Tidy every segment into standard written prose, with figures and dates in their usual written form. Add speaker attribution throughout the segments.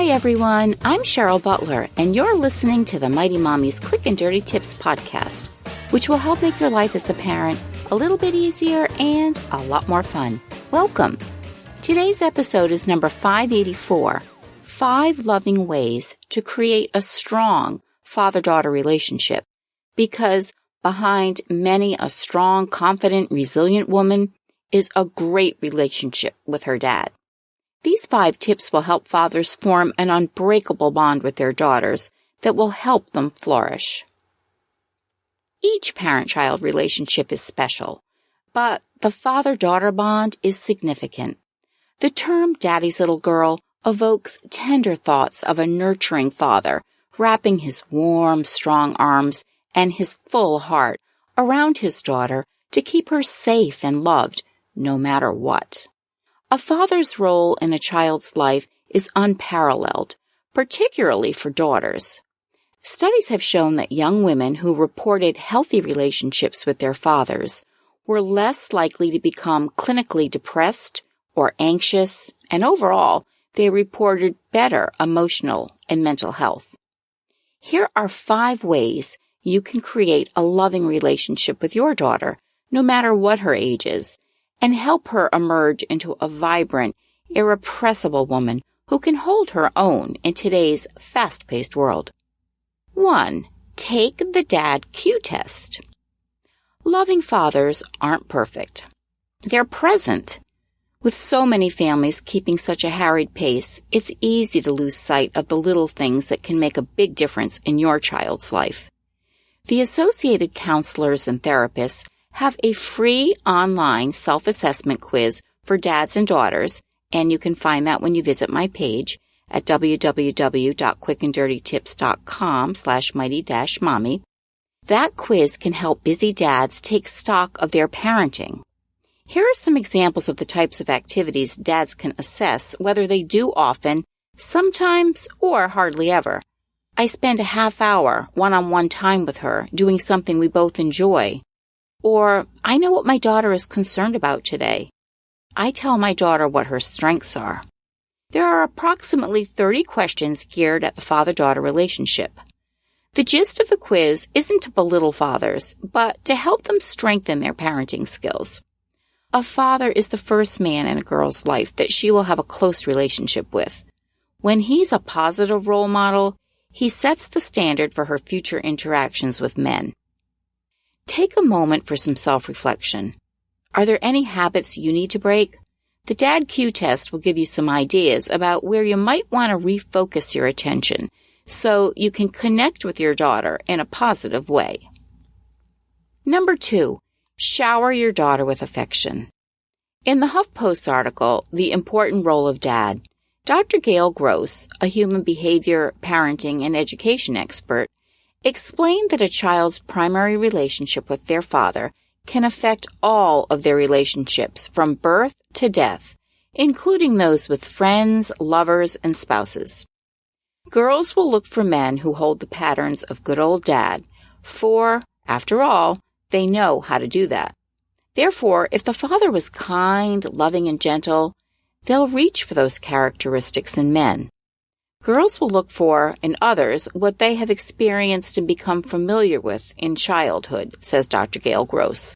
Speaker 1: Hi everyone, I'm Cheryl Butler, and you're listening to the Mighty Mommy's Quick and Dirty Tips podcast, which will help make your life as a parent a little bit easier and a lot more fun. Welcome! Today's episode is number 584, 5 Loving Ways to Create a Strong Father-Daughter Relationship, because behind many a strong, confident, resilient woman is a great relationship with her dad. These 5 tips will help fathers form an unbreakable bond with their daughters that will help them flourish. Each parent-child relationship is special, but the father-daughter bond is significant. The term daddy's little girl evokes tender thoughts of a nurturing father wrapping his warm, strong arms and his full heart around his daughter to keep her safe and loved, no matter what. A father's role in a child's life is unparalleled, particularly for daughters. Studies have shown that young women who reported healthy relationships with their fathers were less likely to become clinically depressed or anxious, and overall, they reported better emotional and mental health. Here are 5 ways you can create a loving relationship with your daughter, no matter what her age is, and help her emerge into a vibrant, irrepressible woman who can hold her own in today's fast-paced world. 1. Take the dad Q test. Loving fathers aren't perfect. They're present. With so many families keeping such a harried pace, it's easy to lose sight of the little things that can make a big difference in your child's life. The associated counselors and therapists have a free online self-assessment quiz for dads and daughters, and you can find that when you visit my page at www.quickanddirtytips.com/mighty-mommy. That quiz can help busy dads take stock of their parenting. Here are some examples of the types of activities dads can assess whether they do often, sometimes, or hardly ever. I spend a half-hour one-on-one time with her doing something we both enjoy. Or, I know what my daughter is concerned about today. I tell my daughter what her strengths are. There are approximately 30 questions geared at the father-daughter relationship. The gist of the quiz isn't to belittle fathers, but to help them strengthen their parenting skills. A father is the first man in a girl's life that she will have a close relationship with. When he's a positive role model, he sets the standard for her future interactions with men. Take a moment for some self-reflection. Are there any habits you need to break? The Dad Q test will give you some ideas about where you might want to refocus your attention so you can connect with your daughter in a positive way. Number 2, shower your daughter with affection. In the HuffPost article, The Important Role of Dad, Dr. Gail Gross, a human behavior, parenting, and education expert, explained that a child's primary relationship with their father can affect all of their relationships from birth to death, including those with friends, lovers, and spouses. Girls will look for men who hold the patterns of good old dad, for, after all, they know how to do that. Therefore, if the father was kind, loving, and gentle, they'll reach for those characteristics in men. Girls will look for, in others, what they have experienced and become familiar with in childhood, says Dr. Gail Gross.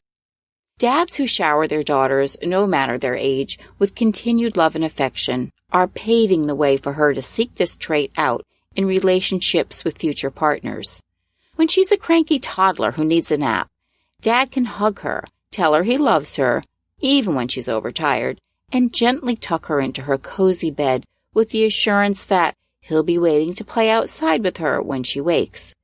Speaker 1: Dads who shower their daughters, no matter their age, with continued love and affection are paving the way for her to seek this trait out in relationships with future partners. When she's a cranky toddler who needs a nap, Dad can hug her, tell her he loves her, even when she's overtired, and gently tuck her into her cozy bed with the assurance that he'll be waiting to play outside with her when she wakes.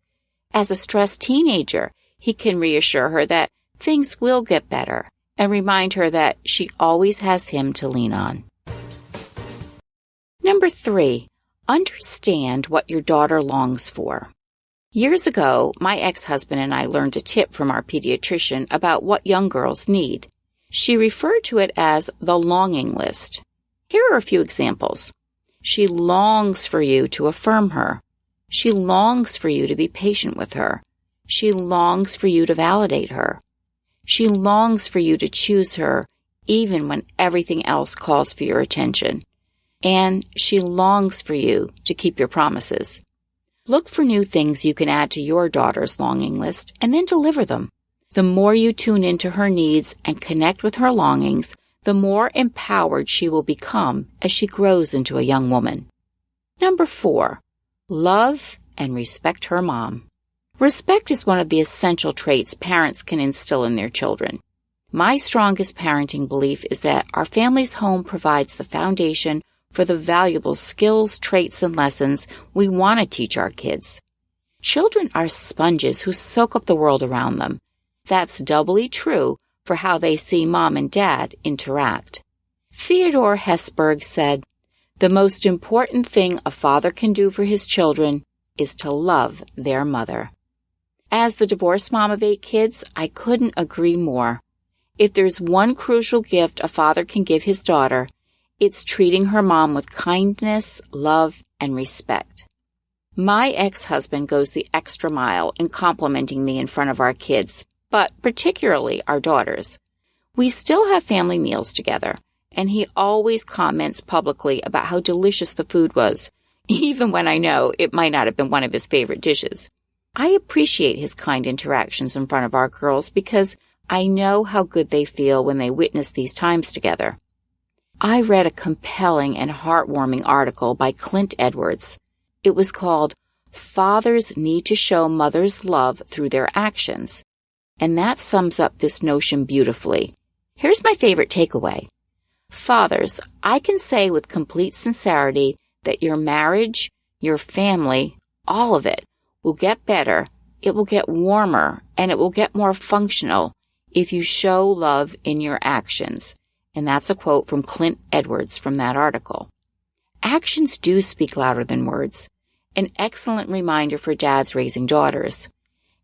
Speaker 1: As a stressed teenager, he can reassure her that things will get better and remind her that she always has him to lean on. Number 3, understand what your daughter longs for. Years ago, my ex-husband and I learned a tip from our pediatrician about what young girls need. She referred to it as the longing list. Here are a few examples. She longs for you to affirm her. She longs for you to be patient with her. She longs for you to validate her. She longs for you to choose her even when everything else calls for your attention. and she longs for you to keep your promises. Look for new things you can add to your daughter's longing list and then deliver them. The more you tune into her needs and connect with her longings, the more empowered she will become as she grows into a young woman. Number 4, love and respect her mom. Respect is one of the essential traits parents can instill in their children. My strongest parenting belief is that our family's home provides the foundation for the valuable skills, traits, and lessons we want to teach our kids. Children are sponges who soak up the world around them. That's doubly true for how they see mom and dad interact. Theodore Hesburgh said, "The most important thing a father can do for his children is to love their mother." As the divorced mom of 8 kids, I couldn't agree more. If there's one crucial gift a father can give his daughter, it's treating her mom with kindness, love, and respect. My ex-husband goes the extra mile in complimenting me in front of our kids, but particularly our daughters. We still have family meals together, and he always comments publicly about how delicious the food was, even when I know it might not have been one of his favorite dishes. I appreciate his kind interactions in front of our girls because I know how good they feel when they witness these times together. I read a compelling and heartwarming article by Clint Edwards. It was called "Fathers Need to Show Mothers Love Through Their Actions," and that sums up this notion beautifully. Here's my favorite takeaway. Fathers, I can say with complete sincerity that your marriage, your family, all of it will get better, it will get warmer, and it will get more functional if you show love in your actions. And that's a quote from Clint Edwards from that article. Actions do speak louder than words. An excellent reminder for dads raising daughters.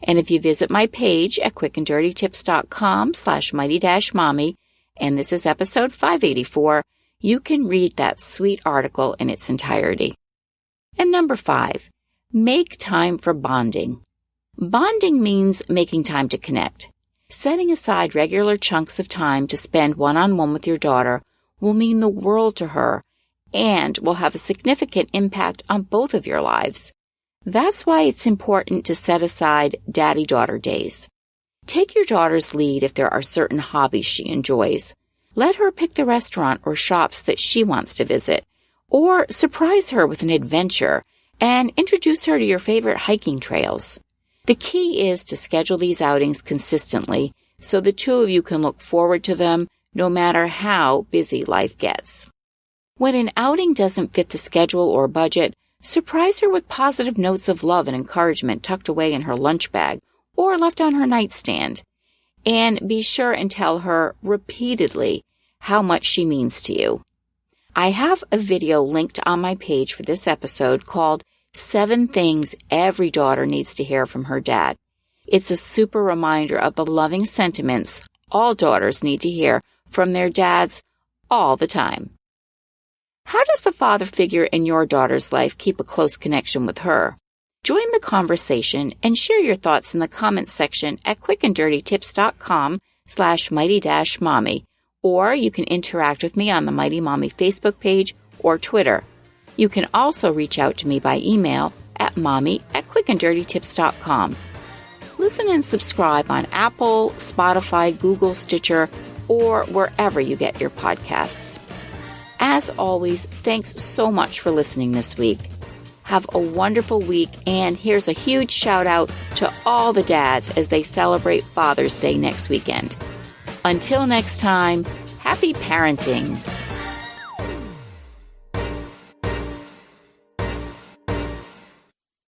Speaker 1: And if you visit my page at quickanddirtytips.com/mighty-mommy, and this is episode 584, you can read that sweet article in its entirety. And number 5, make time for bonding. Bonding means making time to connect. Setting aside regular chunks of time to spend one-on-one with your daughter will mean the world to her and will have a significant impact on both of your lives. That's why it's important to set aside daddy-daughter days. Take your daughter's lead if there are certain hobbies she enjoys. Let her pick the restaurant or shops that she wants to visit, or surprise her with an adventure and introduce her to your favorite hiking trails. The key is to schedule these outings consistently so the two of you can look forward to them no matter how busy life gets. When an outing doesn't fit the schedule or budget, surprise her with positive notes of love and encouragement tucked away in her lunch bag or left on her nightstand. And be sure and tell her repeatedly how much she means to you. I have a video linked on my page for this episode called 7 Things Every Daughter Needs to Hear from Her Dad. It's a super reminder of the loving sentiments all daughters need to hear from their dads all the time. How does the father figure in your daughter's life keep a close connection with her? Join the conversation and share your thoughts in the comments section at quickanddirtytips.com/mighty-mommy, or you can interact with me on the Mighty Mommy Facebook page or Twitter. You can also reach out to me by email at mommy@quickanddirtytips.com. Listen and subscribe on Apple, Spotify, Google, Stitcher, or wherever you get your podcasts. As always, thanks so much for listening this week. Have a wonderful week, and here's a huge shout out to all the dads as they celebrate Father's Day next weekend. Until next time, happy parenting.